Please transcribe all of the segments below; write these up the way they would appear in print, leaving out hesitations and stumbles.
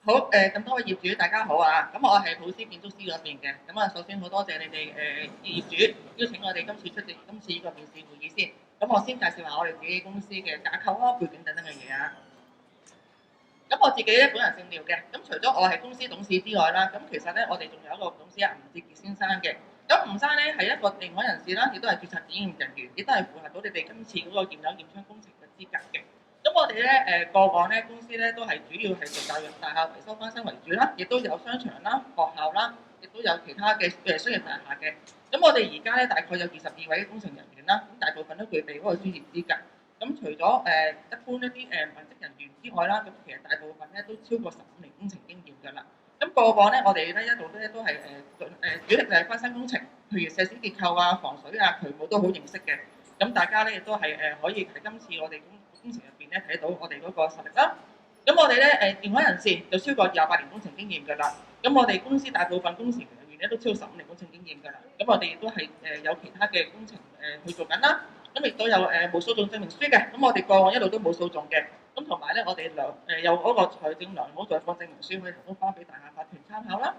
好咁多位業主大家好啊！咁我係普斯建築師嗰邊嘅。咁啊，首先好多謝你哋業主邀請我哋今次出席今次呢個面試會議先。咁我先介紹下我哋自己公司嘅架構啦、背景等等嘅嘢啊。咁我自己咧本人姓廖嘅。咁除咗我係公司董事之外啦，咁其實咧我哋仲有一個董事吳志傑先生嘅。咁吳生咧係一個認可人士啦，亦都係註冊檢驗人員，亦都係符合到你哋今次嗰個驗樓驗窗工程嘅資格嘅。咁我哋咧過往咧公司咧都係主要係做大廈維修翻新為主啦，亦都有商場啦、學校啦，亦都有其他嘅商業大廈嘅。咁我哋而家咧大概有22位工程人員啦，咁大部分都具備嗰個專業資格。咁除咗一般一啲文職人員之外啦，咁其實大部分咧都超過15年工程經驗㗎啦。咁過往咧我哋咧一路咧都係主力就係翻新工程，譬如石屎結構啊、防水啊、渠務都好認識嘅。咁大家咧亦都係可以喺今次我哋工程入邊咧睇到我哋嗰個實力啦。咁我哋咧認可人士就超過28年工程經驗㗎啦。咁我哋公司大部分工程人員咧都超過15年工程經驗㗎啦。咁我哋亦都係有其他嘅工程去做緊啦。咁亦都有冇訴訟證明書嘅。咁我哋過往一路都冇訴訟嘅。咁同埋咧，我哋有嗰個財政良好在貨證明書可以提供翻俾大廈法團參考啦。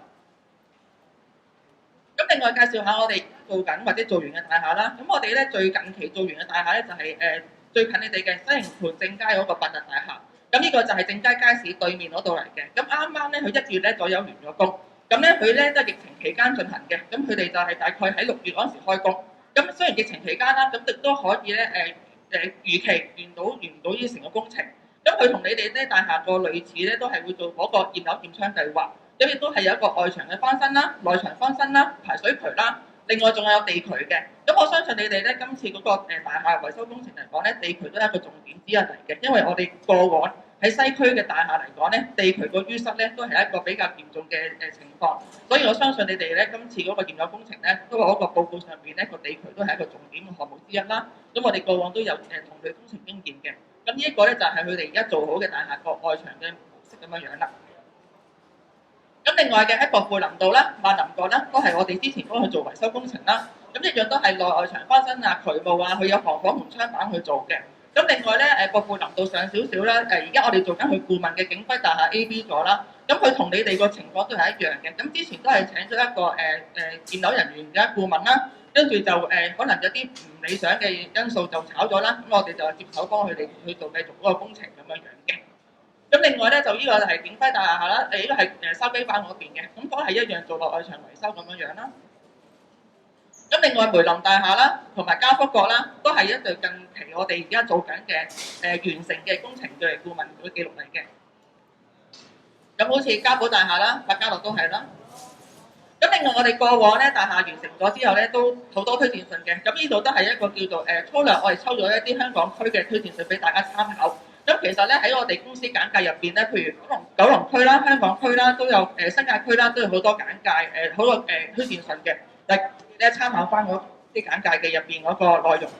咁另外介紹下我哋做緊或者做完嘅大廈啦。咁我哋咧最近期做完嘅大廈咧就係最近你哋嘅西營盤正街嗰個百達大廈。咁呢個就係正街街市對面嗰度嚟嘅。咁啱啱咧佢1月咧左右完咗工。咁咧佢咧都係疫情期間進行嘅。咁佢哋就係大概喺6月嗰陣時開工。咁雖然疫情期間啦，咁亦都可以咧如期完到呢成個工程。咁佢同你哋咧大廈個類似咧，都係會做嗰個驗樓驗窗計劃。咁亦都係有一個外牆嘅翻新啦、內牆翻新啦、排水渠啦，另外仲有地渠嘅。咁我相信你哋咧今次嗰個大廈維修工程嚟講咧，地渠都係一個重點之一嚟嘅，因為我哋過往喺西區嘅大廈嚟講咧，地渠個淤塞咧都係一個比較嚴重嘅情況，所以我相信你哋咧今次嗰個驗樓工程咧，都喺嗰個報告上邊咧個地渠都係一個重點嘅項目之一啦。咁我哋過往都有同類工程經驗嘅。咁呢一個咧就係佢哋而家做好嘅大廈個外牆嘅模式咁樣樣啦。咁另外嘅喺薄扶林道啦、萬林角啦，都係我哋之前幫佢做維修工程啦。咁一樣都係內外牆翻新啊、渠務啊，佢有防火門窗板去做嘅。咁另外咧薄扶林道上少少啦，而家我哋做緊佢顧問嘅景輝大廈 A、B 座啦。咁佢同你哋個情況都係一樣嘅。咁之前都係請咗一個驗樓人員嘅顧問啦，跟住就可能有啲唔理想嘅因素就炒咗啦。咁我哋就接手幫佢哋去做繼續嗰個工程咁樣樣嘅。咁另外咧就呢個係景輝大廈啦，呢個係筲箕灣嗰邊嘅，咁都係一樣做內外牆維修咁樣樣啦。咁另外梅林大廈啦，同埋嘉福閣啦，都係一對近期我哋而家做緊嘅完成嘅工程嘅顧問嘅記錄嚟嘅。咁好似嘉寶大廈啦、百家樂都係啦。咁另外我哋過往咧大廈完成咗之後咧，都好多推薦信嘅。咁呢度都係一個叫做粗略，我哋抽咗一啲香港區嘅推薦信俾大家參考。咁其實咧喺我哋公司簡介入邊咧，譬如九龍區啦、香港區啦，都有新界區啦，都有好多簡介好多推薦信嘅，但係咧參考翻嗰啲簡介嘅入邊嗰個內容。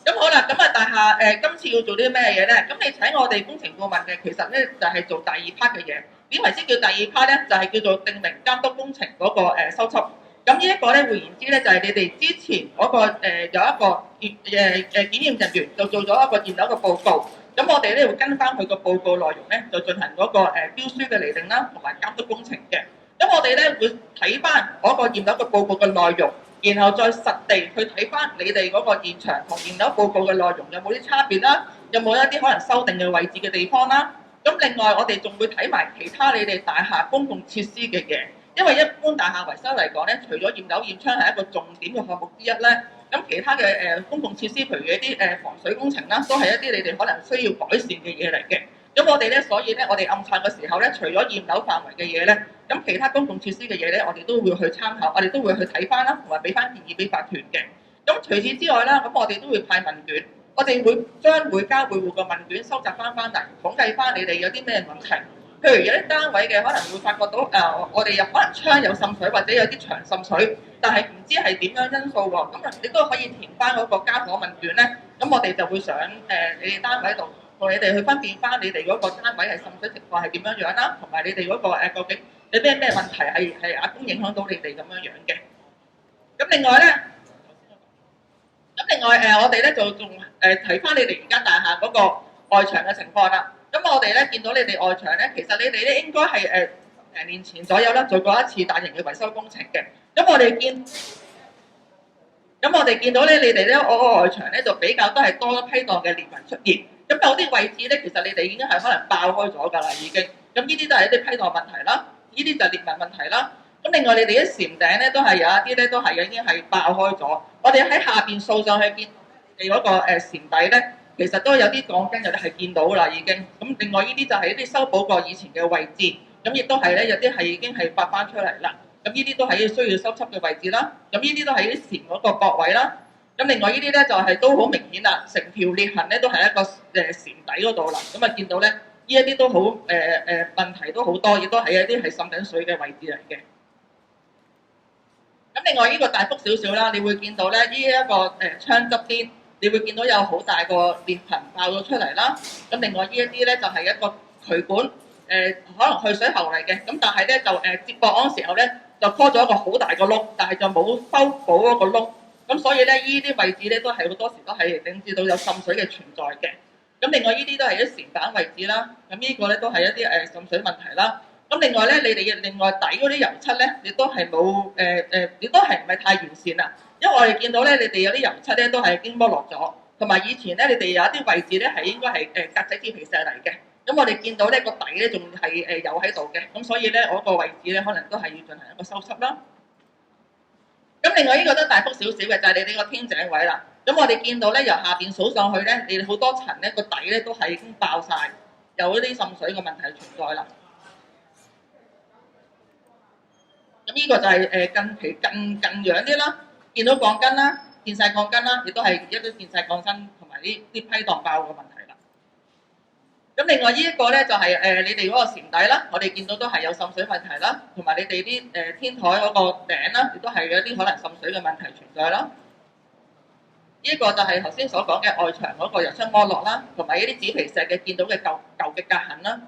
咁好啦，咁啊大廈今次要做啲咩嘢咧？咁你請我哋工程顧問嘅，其實咧就係做第二 part 嘅嘢。點為之叫第二 part 咧？就係叫做定名監督工程嗰個修葺。咁呢一個咧，換言之咧，就係你哋之前嗰個有一個檢驗人員就做咗一個驗樓嘅報告。咁我哋咧會跟翻佢個報告內容咧，就進行嗰個標書嘅釐定啦，同埋監督工程嘅。咁我哋咧會睇翻嗰個驗樓嘅報告嘅內容。然後再實地去睇翻你哋嗰個現場同驗樓報告嘅內容有冇啲差別啦，有冇一啲可能修訂嘅位置嘅地方啦。咁另外我哋仲會睇埋其他你哋大廈公共設施嘅嘢，因為一般大廈維修嚟講咧，除咗驗樓驗窗係一個重點嘅項目之一咧，咁其他嘅公共設施，譬如一啲防水工程啦，都係一啲你哋可能需要改善嘅嘢嚟嘅。咁我哋咧，所以咧，我哋暗撐嘅時候咧，除咗驗樓範圍嘅嘢咧，咁其他公共設施嘅嘢咧，我哋都會去參考，我哋都會去睇翻啦，同埋俾翻建議俾法團嘅。咁除此之外啦，咁我哋都會派問卷，我哋會將每家每戶嘅問卷收集翻嚟，統計翻你哋有啲咩問題。譬如有啲單位嘅可能會發覺到我哋有可能窗有滲水，或者有啲牆滲水，但係唔知係點樣因素喎。咁你都可以填翻嗰個家訪問卷咧。咁我哋就會上你哋單位度。同你哋去分辨翻你哋嗰個單位係滲水情況係點樣樣啦，同埋你哋嗰個究竟有咩問題係阿公影響到你哋咁樣樣嘅。咁另外咧，我哋咧就仲睇翻你哋而家大廈嗰個外牆嘅情況啦。咁我哋咧見到你哋外牆咧，其實你哋咧應該係成年前左右啦，做過一次大型嘅維修工程嘅。咁我哋見到咧，你哋咧我個外牆咧就比較都係多批盪嘅裂紋出現。咁有啲位置咧，其實你哋已經係可能爆開咗㗎啦，已經。咁呢啲都係一啲批盪問題啦，呢啲就係裂紋問題啦。咁另外你哋啲簷頂咧都係有一啲咧都係已經係爆開咗。我哋喺下邊掃上去見你嗰個簷底咧，其實都有啲鋼筋有啲係見到啦已經。咁另外呢啲就係一啲修補過以前嘅位置，咁亦都係咧有啲係已經係發翻出嚟啦。咁呢啲都係需要修葺嘅位置啦。咁呢啲都係啲簷嗰個角位啦。咁另外呢啲咧就係都好明顯啦，成條裂痕咧都係一個簷底嗰度啦。咁啊見到咧呢一啲都好問題都好多，亦都係一啲係滲緊水嘅位置嚟嘅。咁另外呢個大幅少少啦，你會見到咧呢一個窗側邊，你會見到有好大個裂痕爆咗出嚟啦。咁另外呢一啲咧就係一個渠管可能去水喉嚟嘅，咁但係咧就接駁嗰陣時候咧就拖咗一個好大個窿，但係就冇修補嗰個窿。咁所以咧，呢啲位置咧都係好多時都係導致到有滲水嘅存在嘅。咁另外呢啲都係啲簷板位置啦。咁呢個咧都係一啲滲水問題啦。咁另外咧，你哋另外底嗰啲油漆咧，亦都係冇亦都係唔係太完善啦。因為我哋見到咧，你哋有啲油漆咧都係已經剝落咗，同埋以前咧你哋有一啲位置咧係應該係格仔鐵皮石嚟嘅。咁我哋見到咧個底咧仲係有喺度嘅。咁所以咧我個位置咧可能都係要進行一個修葺啦。咁另外呢個都大幅少少嘅，就係你哋個天井位啦。咁我哋見到咧，由下邊數上去咧，你哋好多層咧個底咧都係已經爆晒，有一啲滲水嘅問題存在啦。咁呢個就係近樣啲啦，見到鋼筋啦，見晒鋼筋啦，亦都係一啲見晒鋼筋同埋啲批盪爆嘅問題啦。咁另外呢一個咧就係你哋嗰個簷底啦，我哋見到都係有滲水問題啦，同埋你哋啲天台嗰個頂啦，亦都係有啲可能滲水嘅問題存在啦。呢一個就係頭先所講嘅外牆嗰個油漆剝落啦，同埋呢啲紙皮石嘅見到嘅舊嘅隔痕啦。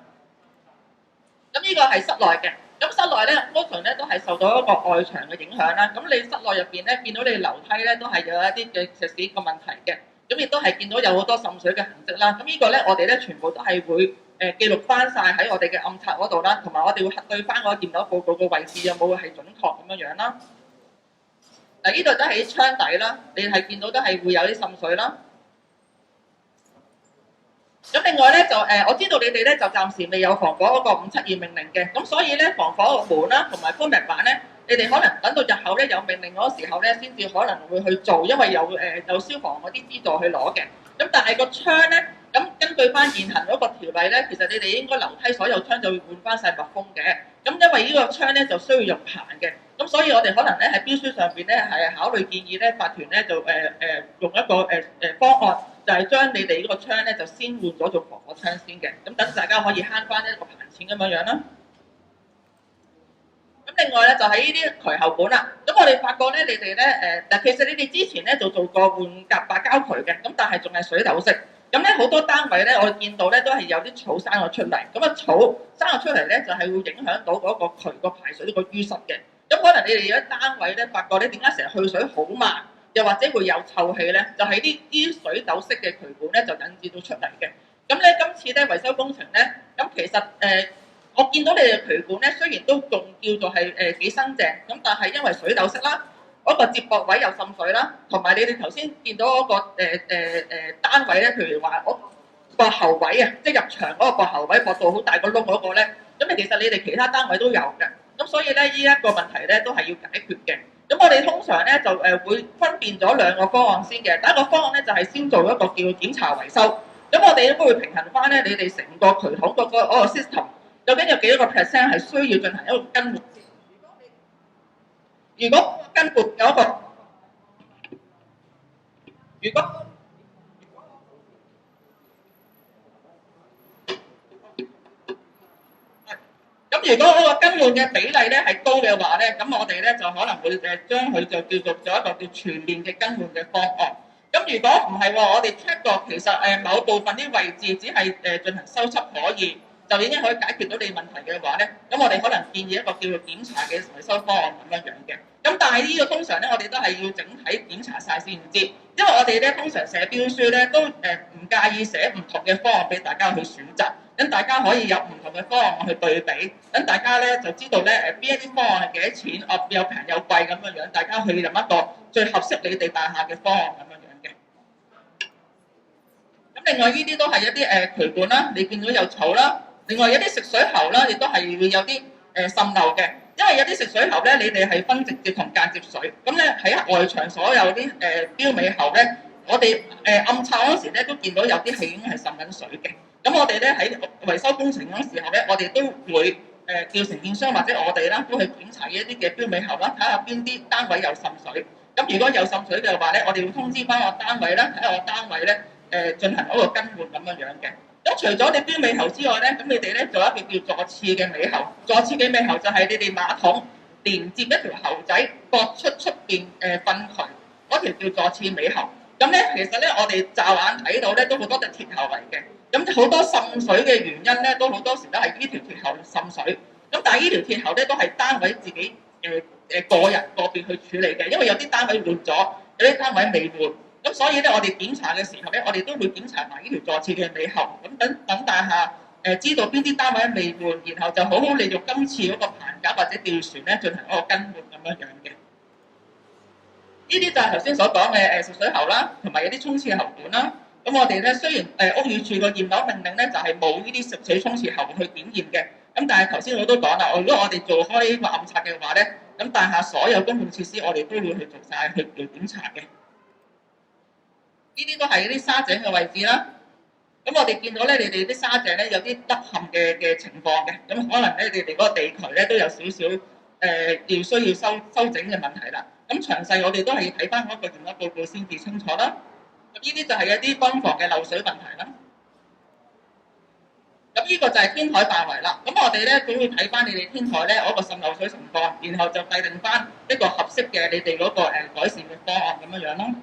咁呢個係室內嘅，咁室內咧通常咧都係受到一個外牆嘅影響啦。咁你室內入邊咧見到你樓梯咧都係有一啲嘅石屎個問題嘅，咁亦都係見到有好多滲水嘅痕跡啦。咁呢個咧我哋咧全部都係會記錄翻晒喺我哋嘅暗冊嗰度啦，同埋我哋會核對翻個驗樓報告嘅位置有冇係準確咁樣樣啦。嗱，呢度都係啲窗底啦，你係見到都係會有啲滲水啦。咁另外咧就我知道你哋咧就暫時未有防火嗰個572命令嘅，咁所以咧防火門啦同埋封密板咧，你哋可能等到日後咧有命令嗰個時候咧，先至可能會去做，因為有消防嗰啲資助去攞嘅。咁但係個窗咧，咁根據翻現行嗰個條例咧，其實你哋應該樓梯所有窗就會換翻晒密封嘅。咁因為呢個窗咧就需要用棚嘅，咁所以我哋可能咧喺標書上邊咧係考慮建議咧法團咧就用一個方案。就係將你哋呢個窗咧，就先換咗做防火窗先嘅，咁等大家可以慳翻一個棚錢咁樣樣啦。咁另外咧就係呢啲渠喉管啦。咁我哋發覺咧，你哋咧嗱，其實你哋之前咧就做過換夾白膠渠嘅，咁但係仲係水痘式。咁咧好多單位咧，我哋見到咧都係有啲草生咗出嚟。咁啊草生咗出嚟咧，就係會影響到嗰個渠個排水個淤塞嘅。咁可能你哋有啲單位咧，發覺咧點解成日去水好慢？又或者會有臭氣咧，就係啲水痘式嘅渠管咧，就引致到出嚟嘅。咁咧今次咧維修工程咧，咁其實我見到你哋渠管咧，雖然都仲叫做係幾新淨，咁但係因為水痘式啦，嗰個接駁位有滲水啦，同埋你哋頭先見到嗰個單位咧，譬如話我駁喉位啊，即係入牆嗰個駁喉位駁到好大個窿嗰個咧，咁其實你哋其他單位都有嘅。咁所以咧呢一個問題咧都係要解決嘅。咁我哋通常咧就會分辨咗兩個方案先嘅。第一個方案咧就係先做一個叫檢查維修。咁我哋都會平衡翻咧你哋成個渠統嗰個 system， 究竟有幾多個 percent 係需要進行一個更換。如果更換有一個，如果咁如果嗰個更換嘅比例咧係高嘅話咧，咁我哋咧就可能會將佢就叫做做一個叫全面嘅更換嘅方案。咁如果唔係喎，我哋 check 過其實某部分啲位置只係進行修葺可以，就已經可以解決到你問題嘅話咧，咁我哋可能建議一個叫做檢查嘅維修方案咁樣樣嘅。咁但係呢個通常咧，我哋都係要整體檢查晒先知，因為我哋咧通常寫標書咧都唔介意寫唔同嘅方案俾大家去選擇。等大家可以有唔同嘅方案去對比，等大家咧就知道咧邊一啲方案係幾多錢，又平又貴咁樣樣，大家去諗一個最合適你哋大廈嘅方案咁樣樣嘅。咁另外呢啲都係一啲渠管啦，你見到有草啦，另外有啲食水喉啦，亦都係會有啲滲漏嘅。因為有啲食水喉咧，你哋係分直接同間接水，咁咧喺外牆所有啲標尾喉咧，我哋暗測嗰時咧都見到有啲係已經係滲緊水嘅。咁我哋咧喺維修工程嗰時候咧，我哋都會叫承建商或者我哋啦，都去檢查一啲嘅標尾喉啦，睇下邊啲單位有滲水。咁如果有滲水嘅話咧，我哋會通知翻我單位啦，睇下我單位咧進行嗰個更換咁樣樣嘅。咁除咗你標尾喉之外咧，咁你哋咧做一個叫座廁嘅尾喉。座廁嘅尾喉就係你哋馬桶連接一條喉仔，駁出邊糞渠嗰條叫座廁尾喉。咁咧其實咧我哋驟眼睇到咧都好多隻鐵喉嚟嘅。咁好多滲水嘅原因咧，都好多時都係呢條鐵喉滲水。咁但係呢條鐵喉咧都係單位自己個人個別去處理嘅，因為有啲單位換咗，有啲單位未換。咁所以咧，我哋檢查嘅時候咧，我哋都會檢查埋呢條座廁嘅尾喉。咁等大廈知道邊啲單位未換，然後就好好利用今次嗰個棚架或者吊船咧進行一個更換咁樣樣嘅。呢啲就係頭先所講嘅食水喉啦，同埋有啲沖廁喉管啦。咁我哋咧雖然屋宇署個驗樓命令咧就係冇呢啲食水沖廁喉去檢驗嘅，咁但係頭先我都講啦，如果我哋做開呢個暗測嘅話咧，咁大廈所有公共設施我哋都會去做晒去檢查嘅。呢啲都係啲沙井嘅位置啦。咁我哋見到咧，你哋啲沙井咧有啲凹陷嘅情況嘅，咁可能咧你哋嗰個地渠咧都有少少要需要修整嘅問題啦。咁詳細我哋都係要睇翻嗰個驗樓報告先至清楚啦。咁呢啲就係一啲泵房嘅漏水問題啦。咁呢個就係天台範圍啦。咁我哋咧都會睇翻你哋天台咧嗰個滲漏水情況，然後就制定翻一個合適嘅你哋嗰個改善嘅方案咁樣樣咯。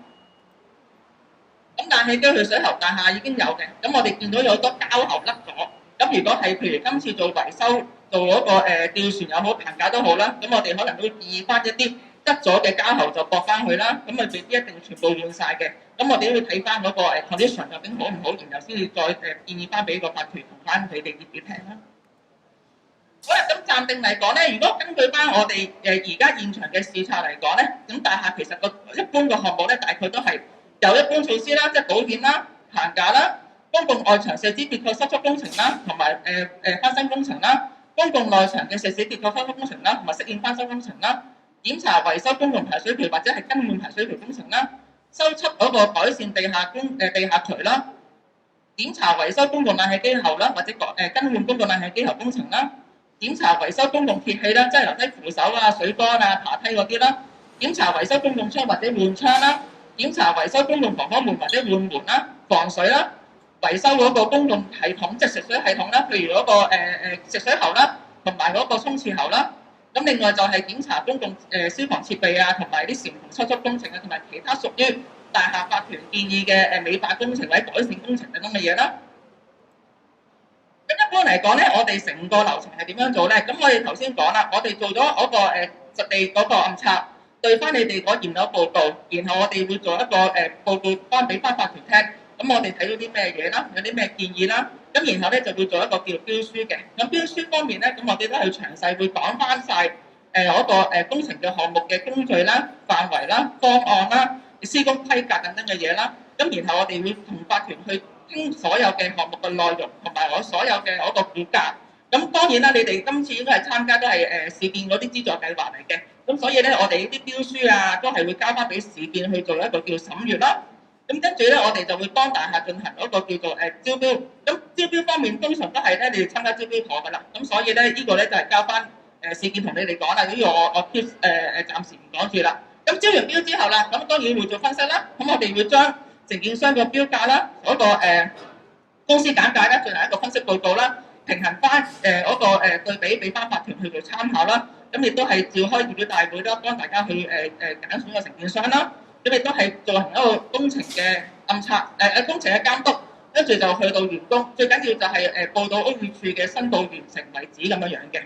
咁冷氣機去水喉大廈已經有嘅，咁我哋見到有好多膠喉甩咗。咁如果係譬如今次做維修做嗰個吊船又好棚架都好啦，咁我哋可能會建議翻一啲甩咗嘅膠喉就駁翻去啦。咁啊未必一定全部換晒嘅。咁我哋都會睇翻嗰個condition 究竟好唔好，然後先至再建議翻俾個法團同翻佢哋業主聽啦。好啦，咁暫定嚟講咧，如果根據翻我哋而家現場嘅視察嚟講咧，咁大廈其實一般嘅項目咧，大概都係有一般措施啦，即係保險啦、棚架啦、公共外牆石屎結構修葺工程啦，同埋翻新工程啦、公共內牆嘅石屎結構修葺工程啦，同埋適應翻新工程啦、檢查維修公共排水渠或者係更換排水渠工程啦、修葺嗰個改善地下渠啦、檢查維修公共冷氣機喉啦，或者更換公共冷氣機喉工程啦、檢查維修公共鐵器啦，即係樓梯扶手啊、水缸啊、爬梯嗰啲啦、檢查維修公共窗或者換窗啦。檢查維修公共防火門或者換門啦、防水啦、維修嗰個公共系統，即係食水系統啦，譬如嗰個食水喉啦，同埋嗰個沖廁喉啦。咁另外就係檢查公共消防設備啊，同埋啲簷篷修葺工程啊，同埋其他屬於大廈法團建議嘅美化工程或者改善工程等等嘅嘢啦。咁一般嚟講咧，我哋成個流程係點樣做咧？咁我哋頭先講啦，我哋做咗嗰個實地嗰個暗測。對翻你哋嗰驗樓報告，然後我哋會做一個報告翻俾翻法團聽。咁我哋睇到啲咩嘢啦，有啲咩建議啦。咁然後咧就會做一個叫標書嘅。咁標書方面咧，咁我哋都係詳細會講翻晒嗰個工程嘅項目嘅工序啦、範圍啦、方案啦、施工規格等等嘅嘢啦。咁然後我哋會同法團去傾所有嘅項目嘅內容，同埋我所有嘅嗰個估價。咁當然啦，你哋今次應該係參加都係市建嗰啲資助計劃嚟嘅。咁所以咧，我哋呢啲標書啊，都係會交翻俾市建去做一個叫審閱啦。咁跟住咧，我哋就會幫大廈進行一個叫做招標。咁招標方面，通常都係咧你哋參加招標妥㗎啦。咁所以咧，呢個咧就係交翻市建同你哋講啦。呢個我暫時唔講住啦。咁招完標之後啦，咁當然會做分析啦。咁我哋會將承建商嘅標價啦，嗰個公司簡介咧進行一個分析報告啦。平衡翻嗰個對比俾翻法團去做參考啦，咁亦都係召開業主大會啦，幫大家去揀選個承建商啦，咁亦都係進行一個工程嘅暗測工程嘅監督，跟住就去到完工，最緊要就係報到屋宇署嘅申報完成為止咁樣樣嘅。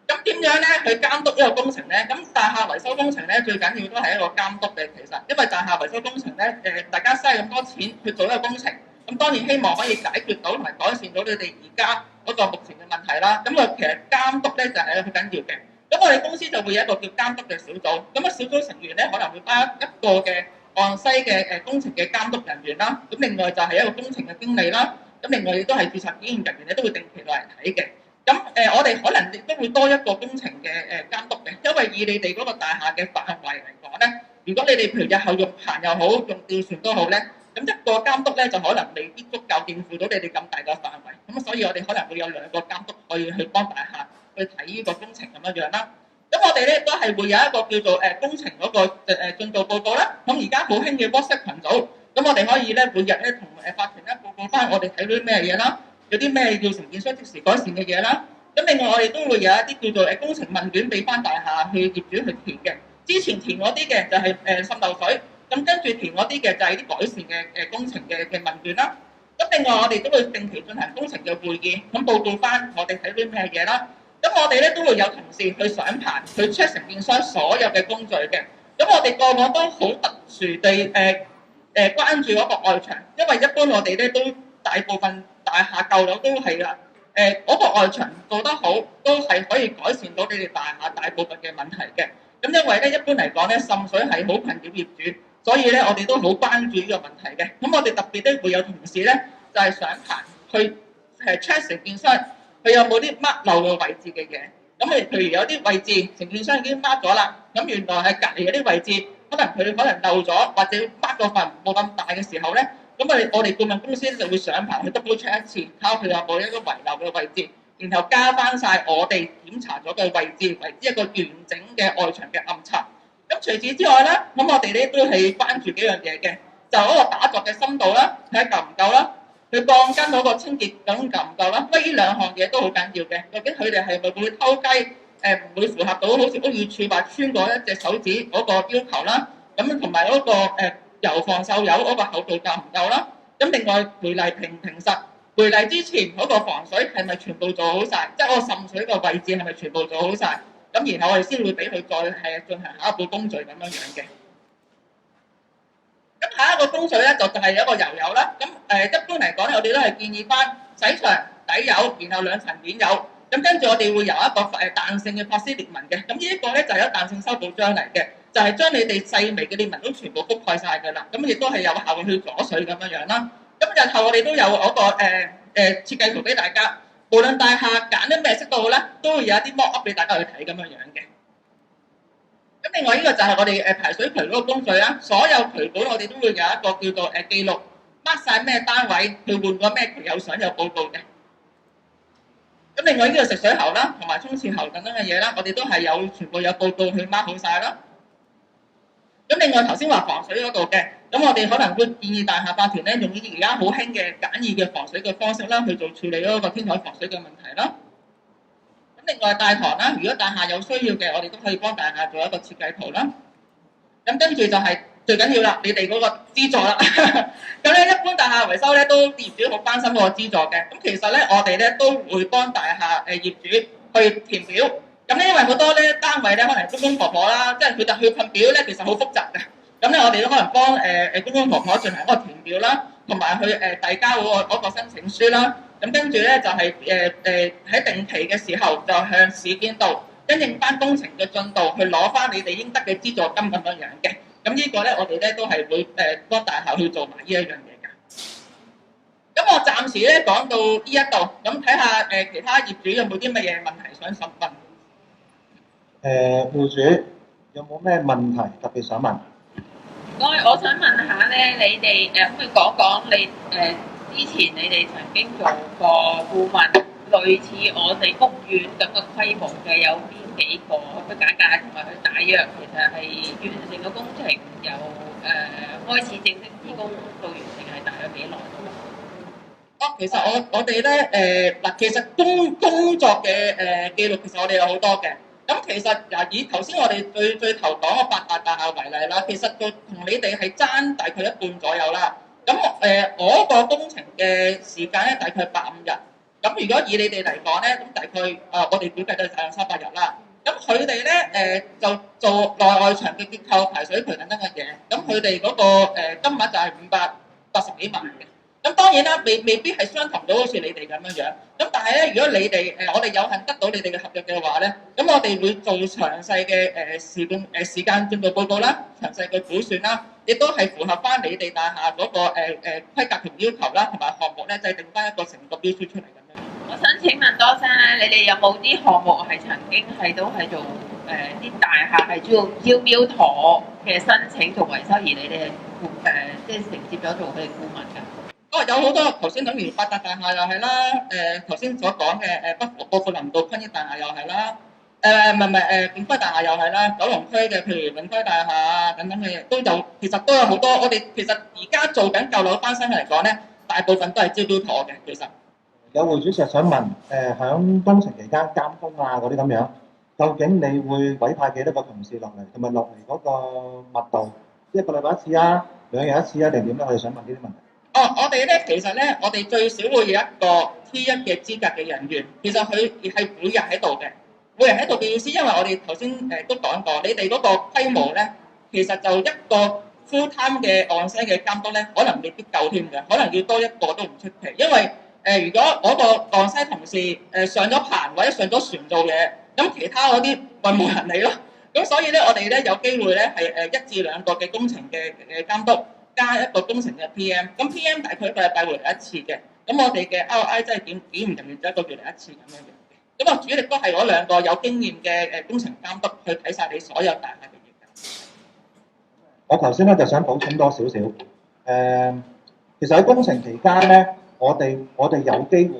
咁點樣咧去監督呢個工程咧？咁大廈維修工程咧最緊要都係一個監督嘅，其實因為大廈維修工程咧大家嘥咁多錢去做一個工程。咁當然希望可以解決到同埋改善到你哋而家嗰個目前嘅問題啦。咁啊，其實監督咧就係好緊要嘅。咁我哋公司就會有一個叫監督嘅小組。咁啊，小組成員咧可能會包一個嘅岸西嘅工程嘅監督人員啦。咁另外就係一個工程嘅經理啦。咁另外亦都係註冊檢驗人員咧，都會定期落嚟睇嘅。咁我哋可能亦都會多一個工程嘅監督嘅，因為以你哋嗰個大廈嘅範圍嚟講咧，如果你哋譬如日後用棚又好，用吊船都好咧，咁一個監督咧就可能未必足夠應付到你哋咁大個範圍，咁所以我哋可能會有兩個監督可以去幫大廈去睇呢個工程咁樣樣啦。咁我哋咧都係會有一個叫做工程嗰個進度報告啦。咁而家好興嘅 WhatsApp 群組，咁我哋可以咧每日咧同法團咧報告翻我哋睇到啲咩嘢啦。有啲咩要承建商即時改善嘅嘢啦，咁另外我哋都會有一啲叫做工程問卷俾翻大廈去業主去填嘅。之前填嗰啲嘅就係滲漏水，咁跟住填嗰啲嘅就係啲改善嘅工程嘅問卷啦。咁另外我哋都會定期進行工程嘅會議，咁報告翻我哋睇啲咩嘢啦。咁我哋咧都會有同事去上棚去 check 承建商所有嘅工序嘅。咁我哋個個都好特殊地關注嗰個外牆，因為一般我哋咧都大部分大廈舊樓都係啦，嗰個外牆做得好，都係可以改善到你哋大廈大部分嘅問題嘅。咁因為咧一般嚟講咧滲水係好困擾業主，所以咧我哋都好關注呢個問題嘅。咁我哋特別咧會有同事咧就係上棚去check 承建商佢有冇啲 mark 漏嘅位置嘅嘢。咁譬如有啲位置承建商已經 mark 咗啦，咁原來係隔離嗰啲位置可能漏咗，或者 mark 個份冇咁大嘅時候咧。咁我哋顧問公司就會上棚去 double check 一次，睇下佢有冇一個遺漏嘅位置，然後加翻晒我哋檢查咗嘅位置，為之一個完整嘅外牆嘅暗測。咁除此之外咧，咁我哋咧都係關注幾樣嘢嘅，就嗰個打鑿嘅深度啦，睇下夠唔夠啦，佢鋼筋嗰個清潔咁夠唔夠啦，呢兩項嘢都好緊要嘅。究竟佢哋係咪會偷雞？唔會符合到好似屋宇署話穿過一隻手指嗰個要求啦。咁同埋嗰個油防鏽油嗰個厚度夠唔夠啦？咁另外培泥平唔平實？培泥之前嗰個防水係咪全部做好晒？即係嗰個滲水個位置係咪全部做好晒？咁然後我哋先會俾佢再進行下一步工序咁樣樣嘅。咁下一個工序咧就係一個油油啦。咁一般嚟講咧，我哋都係建議翻洗牆底油，然後兩層面油。咁跟住我哋會有一個彈性嘅破絲裂紋嘅。咁呢一個咧就係一彈性修補漿嚟嘅。就係將你哋細微嘅裂紋都全部覆蓋晒㗎啦，咁亦都係有效去阻水咁樣樣啦。咁日後我哋都有嗰個設計圖俾大家，無論大廈揀啲咩色都好咧，都會有一啲 mock up 俾大家去睇咁樣樣嘅。咁另外呢個就係我哋排水渠嗰個工序啦，所有渠管我哋都會有一個叫做記錄，mark 晒咩單位，去換過咩渠有相有報告嘅。咁另外呢個食水喉啦，同埋沖廁喉等等嘅嘢啦，我哋都係全部有報告去 mark 好晒啦。咁另外頭先話防水嗰度嘅，咁我哋可能會建議大廈法團咧用呢啲而家好興嘅簡易嘅防水嘅方式啦，去做處理嗰個天台防水嘅問題啦。咁另外大堂啦，如果大廈有需要嘅，我哋都可以幫大廈做一個設計圖啦。咁跟住就係最緊要啦，你哋嗰個資助啦。咁咧一般大廈維修咧都業主好關心嗰個資助嘅。咁其實咧我哋咧都會幫大廈業主去填表。咁咧，因為好多咧單位咧，可能公公婆婆啦，即係佢哋去份表咧，其實好複雜嘅。咁咧，我哋都可能幫公公婆婆進行一個填表啦，同埋去遞交嗰個申請書啦。咁跟住咧就係喺定期嘅時候，就向市建局因應翻工程嘅進度，去攞翻你哋應得嘅資助金咁樣樣嘅。咁呢個咧，我哋咧都係會幫大廈去做埋呢一樣嘢㗎。咁我暫時咧講到呢一度，咁睇下其他業主有冇啲乜嘢問題想詢問。業主有冇咩問題特別想問？我想問下咧，你哋可唔可以講講你之前你哋曾經做過顧問，類似我哋屋苑咁嘅規模嘅有邊幾個？可唔可以簡介同埋佢大約其實係完成個工程由開始正式施工到完成係大約幾耐？其實我哋咧其實工作嘅記錄其實我哋有好多嘅。咁其實以頭先我哋最頭講嘅八大大廈為例啦，其實就同你哋係爭大概一半左右啦。咁我個工程嘅時間咧大概85日。咁如果以你哋嚟講咧，咁大概我哋估計都係大約300日啦。咁佢哋咧就做內外牆嘅結構、排水渠等等嘅嘢。咁佢哋嗰個金額就係580幾萬嘅。咁當然啦，未必係相同到好似你哋咁樣樣。咁但係咧，如果你哋我哋有幸得到你哋嘅合約嘅話咧，咁我哋會做詳細嘅時間進度報告啦，詳細嘅估算啦，亦都係符合翻你哋大廈嗰個規格同要求啦，同埋項目咧制定翻一個成個標書出嚟咁樣。我想請問多聲咧，你哋有冇啲項目係曾經係都係做啲大廈係做招標妥嘅申請做維修，而你哋係即係承接咗做佢哋顧問㗎？有好多頭先等於八達大廈又係啦，頭先所講嘅薄扶林道坤益大廈又係啦，唔係永輝大廈又係啦，九龍區嘅譬如永輝大廈啊等等嘅都有，其實都有好多。我哋其實而家做緊舊樓翻新嚟講咧，大部分都係招標妥嘅。其實有會主席想問，響工程期間監工啊嗰啲咁樣，究竟你會委派幾多個同事落嚟，同埋落嚟嗰個密度，一個禮拜一次啊，兩日一次啊，定點咧？我哋想問呢啲問題。我哋咧其實咧，我哋最少會有一個 T1 嘅資格嘅人員，其實佢係每日喺度嘅。每日喺度嘅意思，因為我哋頭先都講過，你哋嗰個規模咧，其實就一個 full time 嘅 on-site 嘅監督咧，可能未必夠添嘅，可能要多一個都唔出奇。因為如果嗰個 on-site 同事上咗棚或者上咗船做嘢，咁其他嗰啲咪冇人理咯。咁所以咧，我哋咧有機會咧係1至2個嘅工程嘅監督，加一個工程嘅 PM。咁 PM 大概一個禮拜會嚟一次嘅。咁我哋嘅 RI 即係檢驗人員就一個月嚟一次咁樣嘅。咁啊，主力都係嗰2個有經驗嘅工程監督去睇晒你所有大廈嘅業務。我頭先咧就想補充多少少，其實喺工程期間咧，我哋有機會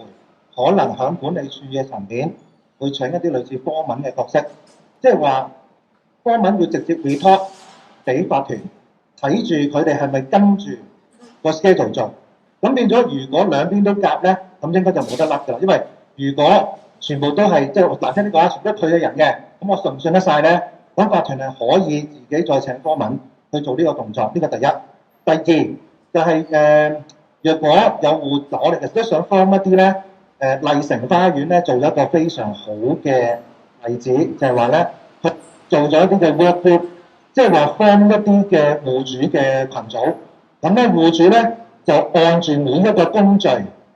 可能喺管理處嘅層面會請一啲類似科文嘅角色，即係話科文會直接 report 俾法團，睇住佢哋係咪跟住個 schedule 做，咁變咗如果兩邊都夾咧，咁應該就冇得甩㗎，因為如果全部都係即係難聽啲講，全部都退咗人嘅，咁我信唔信得晒咧？咁法團係可以自己再請科文去做呢個動作，呢個第一。第二就係若果有嗱，我哋其實都想幫一啲咧麗城花園咧做一個非常好嘅例子，就係話咧佢做咗一啲嘅 work group，即係話幫一啲嘅戶主嘅群組，咁咧戶主咧就按住每一個工序，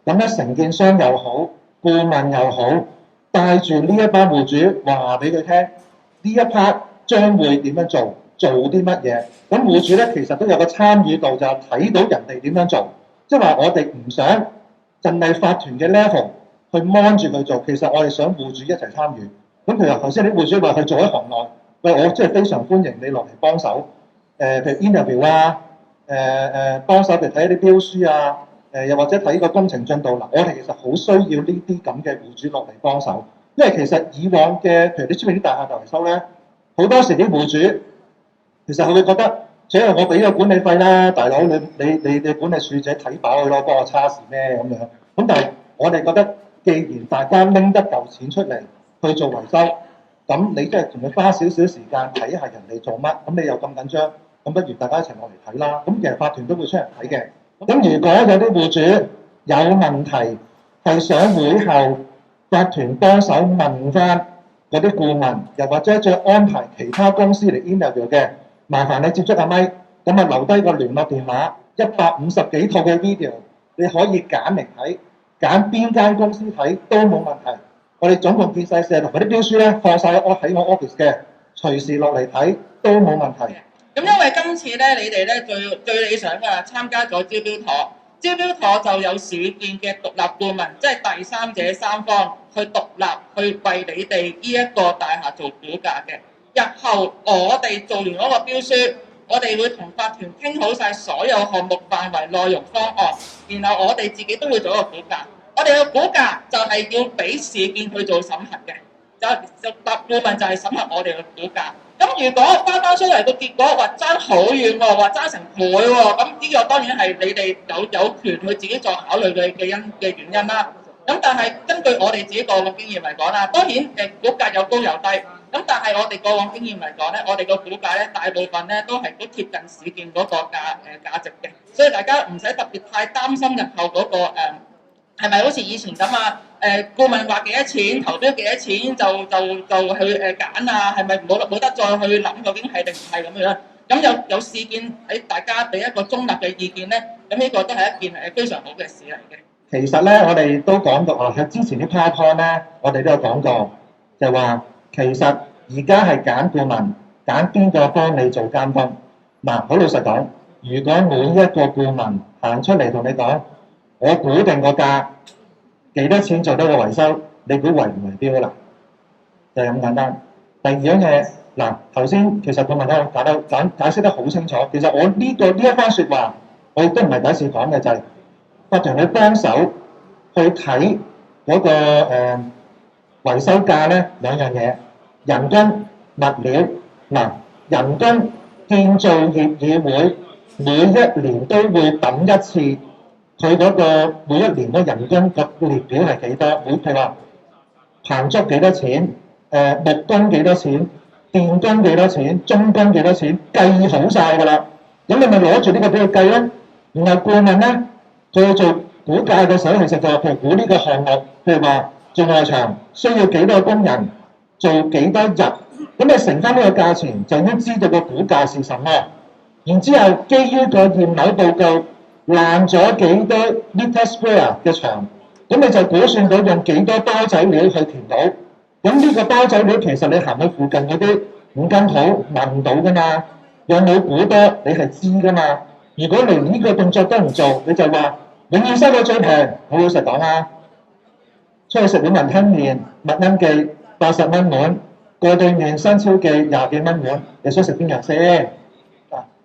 咁咧承建商又好，顧問又好，帶住呢一班戶主話俾佢聽，呢一 part 將會點樣做，做啲乜嘢。咁戶主咧其實都有個參與度，就係睇到人哋點樣做，即係話我哋唔想淨係法團嘅 level 去 mon 住佢做，其實我哋想戶主一齊參與。咁譬如頭先啲戶主話佢做喺行內，喂，我真係非常歡迎你落嚟幫手，譬如 interview 啊，幫手譬如睇一啲標書啊。又或者睇個工程進度嗱，我哋其實好需要呢啲咁嘅戶主落嚟幫手，因為其實以往嘅譬如你出面啲大廈大維修咧，好多時啲戶主其實佢會覺得，只係我俾個管理費啦，大佬你管理處者睇飽佢咯，幫我叉事咩咁樣？咁但係我哋覺得，既然大家拎得嚿錢出嚟去做維修，咁你即係同佢花少少時間睇下人哋做乜，咁你又咁緊張，咁不如大家一齊落嚟睇啦。咁其實法團都會出嚟睇嘅。咁如果有啲戶主有問題，係想會後法團幫手問翻嗰啲顧問，又或者再安排其他公司嚟 interview 嘅，麻煩你接觸阿咪，咁啊留低個聯絡電話，150幾套嘅 video，你可以揀嚟睇，揀邊間公司睇都冇問題。我哋總共見晒4套嗰啲標書咧，放晒喺我 office 嘅，隨時落嚟睇都冇問題。咁因為今次咧，你哋咧最理想嘅參加咗招標妥，招標妥就有市建嘅獨立顧問，即係第三者三方去獨立去為你哋呢一個大廈做估價嘅。日後我哋做完嗰個標書，我哋會同法團傾好晒所有項目範圍、內容、方案，然後我哋自己都會做一個估價。我哋嘅估價就係要俾市建去做審核嘅，就獨立顧問就係審核我哋嘅估價。咁如果翻出嚟個結果話爭好遠喎，話爭成倍喎，咁呢個當然係你哋有權去自己再考慮嘅原因啦。咁但係根據我哋自己過往經驗嚟講啦，當然估價有高有低。咁但係我哋過往經驗嚟講咧，我哋個估價咧大部分咧都係貼近市建嗰個價值嘅，所以大家唔使特別太擔心日後嗰個係咪好似以前咁啊？顧問話幾多錢，投標幾多錢就去揀啊？係咪冇得再去諗究竟係定唔係咁樣？咁有市建喺大家俾一個中立嘅意見咧，咁呢個都係一件非常好嘅事嚟嘅。其實咧，我哋都講過啊，喺之前啲 PowerPoint 咧，我哋都有講過，就話其實而家係揀顧問，揀邊個幫你做監工。嗱，好老實講，如果每一個顧問行出嚟同你講，我估定個價幾多錢做得個維修，你估圍唔圍標啦？就係咁簡單。第二樣嘢，嗱，頭先其實顧問咧解釋得好清楚。其實我呢一番説話，我亦都唔係第一次講嘅，就係法團去幫手去睇嗰個維修價咧，兩樣嘢，人工、物料。嗱，人工建造業議會每一年都會揼一次，佢嗰個每一年嘅人工個列表係幾多？譬如話棚竹幾多錢？木工幾多錢？電工幾多錢？中工幾多錢？計好晒㗎啦。咁你咪攞住呢個俾佢計咯。然後顧問咧，佢做估價嘅時候，其實就譬如估呢個項目，譬如話做外牆需要幾多工人，做幾多日，咁你乘翻呢個價錢，就已經知道個估價是什麼。然之後，基於個驗樓報告爛咗幾多 meter square 嘅牆，咁你就估算到用幾多包仔料去填到。咁呢個包仔料其實你行去附近嗰啲五金鋪問到㗎嘛，有冇估多你係知㗎嘛。如果連呢個動作都唔做，你就話永遠收到最平。好老實講啊，出去食碗雲吞麵，麥奀記80蚊碗，過對面新超記20幾蚊碗，你想食邊樣先？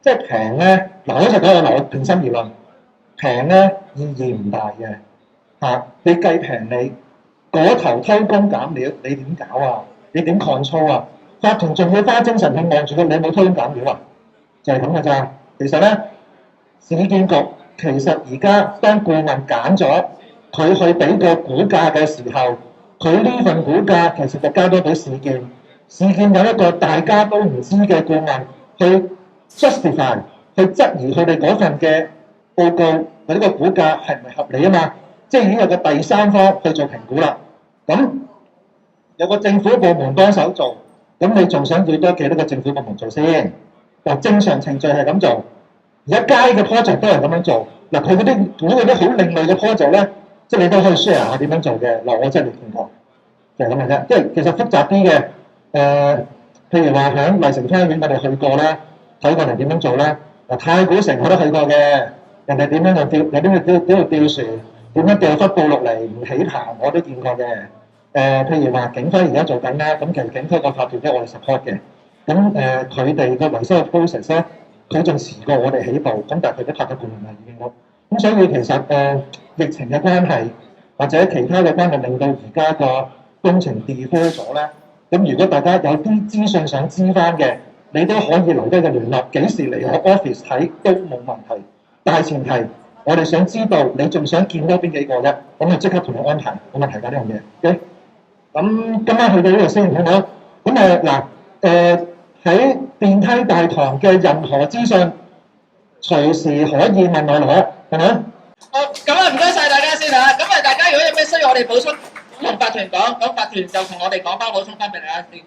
即係平咧，嗱，老實講，我平心而論，平咧意義唔大嘅嚇。你計平你嗰頭偷工減料，你點搞啊？你點 control 啊？法團仲要花精神去望住佢，你有冇偷工減料啊？就係咁嘅咋。其實咧，市建局其實而家當顧問揀咗佢去俾個估價嘅時候，佢呢份估價其實就交咗俾市建。市建有一個大家都唔知嘅顧問去 justify 去質疑佢哋嗰份嘅報告佢呢個估價係唔係合理啊嘛？即係已經有個第三方去做評估啦。咁有個政府部門幫手做，咁你仲想要多幾多個政府部門做先？嗱，正常程序係咁做，而家街嘅 project 都係咁樣做。嗱，佢嗰啲估嗰啲好另類嘅 project 咧，即係你都可以 share 下點樣做嘅。嗱，我真係未見過，就係咁嘅啫。即係其實複雜啲嘅，譬如話響麗城花園我哋去過啦。睇過人點樣做啦？嗱，太古城我都去過嘅，人哋點樣用吊，有啲去吊船，點樣掉忽布落嚟唔起棚，我都見過嘅。譬如話警徽而家做緊啦，咁其實警徽個法團都我哋 support 嘅。咁佢哋個維修嘅 process 咧，佢仲遲過我哋起步，咁但係佢都拍咗半年啦已經好。咁所以其實疫情嘅關係或者其他嘅關係，令到而家個工程 defer 咗咧。咁如果大家有啲資訊想知翻嘅，你都可以留低個聯絡，幾時嚟我 office 睇都冇問題。但係前提，我哋想知道你仲想見多邊幾個啫，咁就即刻同你安排，冇問題㗎呢樣嘢。OK， 咁今晚去到呢度先，好唔好？咁喺電梯大堂嘅任何資訊，隨時可以問我攞，係咪？好，咁啊唔該晒大家先嚇。咁大家如果有咩需要我哋補充，同法團講，咁法團就同我哋講翻補充翻俾大家先。